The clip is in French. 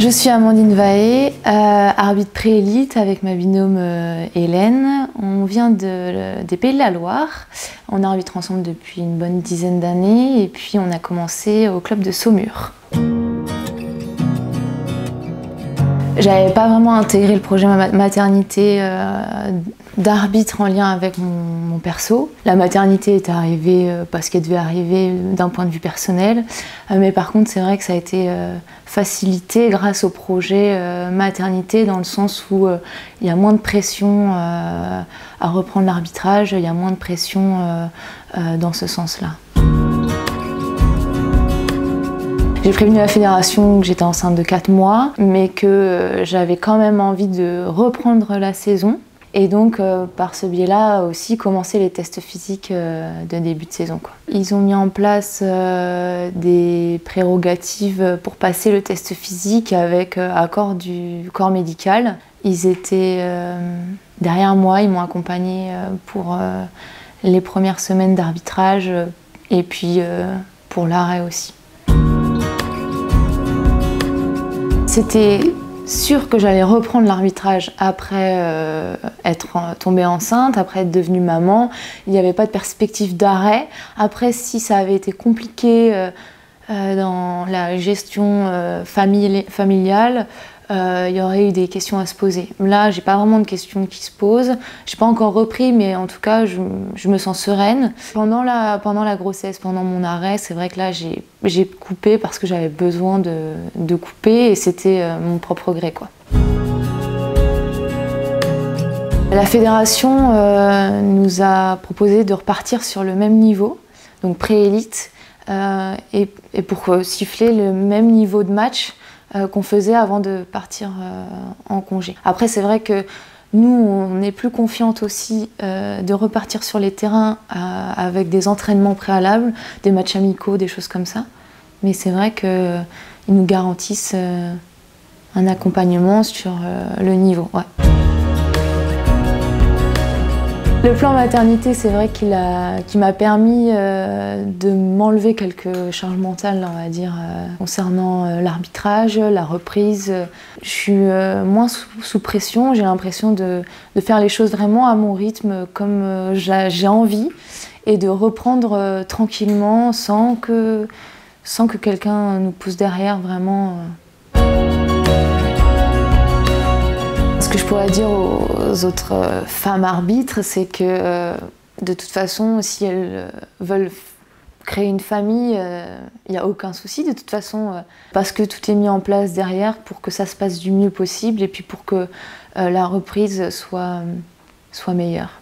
Je suis Amandine Vahé, arbitre préélite avec ma binôme Hélène. On vient des Pays de la Loire. On arbitre ensemble depuis une bonne dizaine d'années et puis on a commencé au club de Saumur. J'avais pas vraiment intégré le projet maternité d'arbitre en lien avec mon perso. La maternité est arrivée parce qu'elle devait arriver d'un point de vue personnel, mais par contre c'est vrai que ça a été facilité grâce au projet maternité dans le sens où il y a moins de pression à reprendre l'arbitrage, il y a moins de pression dans ce sens-là. J'ai prévenu la fédération que j'étais enceinte de 4 mois, mais que j'avais quand même envie de reprendre la saison. Et donc, par ce biais-là, aussi commencer les tests physiques de début de saison, quoi. Ils ont mis en place des prérogatives pour passer le test physique avec accord du corps médical. Ils étaient derrière moi, ils m'ont accompagnée pour les premières semaines d'arbitrage et puis pour l'arrêt aussi. C'était sûr que j'allais reprendre l'arbitrage après être tombée enceinte, après être devenue maman. Il n'y avait pas de perspective d'arrêt. Après, si ça avait été compliqué dans la gestion familiale, il y aurait eu des questions à se poser. Là, j'ai pas vraiment de questions qui se posent. J'ai pas encore repris, mais en tout cas, je me sens sereine. Pendant la grossesse, pendant mon arrêt, c'est vrai que là, j'ai coupé parce que j'avais besoin de couper et c'était mon propre gré, quoi. La fédération nous a proposé de repartir sur le même niveau, donc pré-élite, et pour siffler le même niveau de match qu'on faisait avant de partir en congé. Après, c'est vrai que nous, on est plus confiante aussi de repartir sur les terrains avec des entraînements préalables, des matchs amicaux, des choses comme ça. Mais c'est vrai qu'ils nous garantissent un accompagnement sur le niveau. Ouais. Le plan maternité, c'est vrai qu'il m'a permis de m'enlever quelques charges mentales, on va dire, concernant l'arbitrage, la reprise. Je suis moins sous pression, j'ai l'impression de faire les choses vraiment à mon rythme, comme j'ai envie, et de reprendre tranquillement sans que quelqu'un nous pousse derrière, vraiment. Ce que je pourrais dire aux autres femmes arbitres, c'est que de toute façon, si elles veulent créer une famille, il n'y a aucun souci de toute façon, parce que tout est mis en place derrière pour que ça se passe du mieux possible et puis pour que la reprise soit meilleure.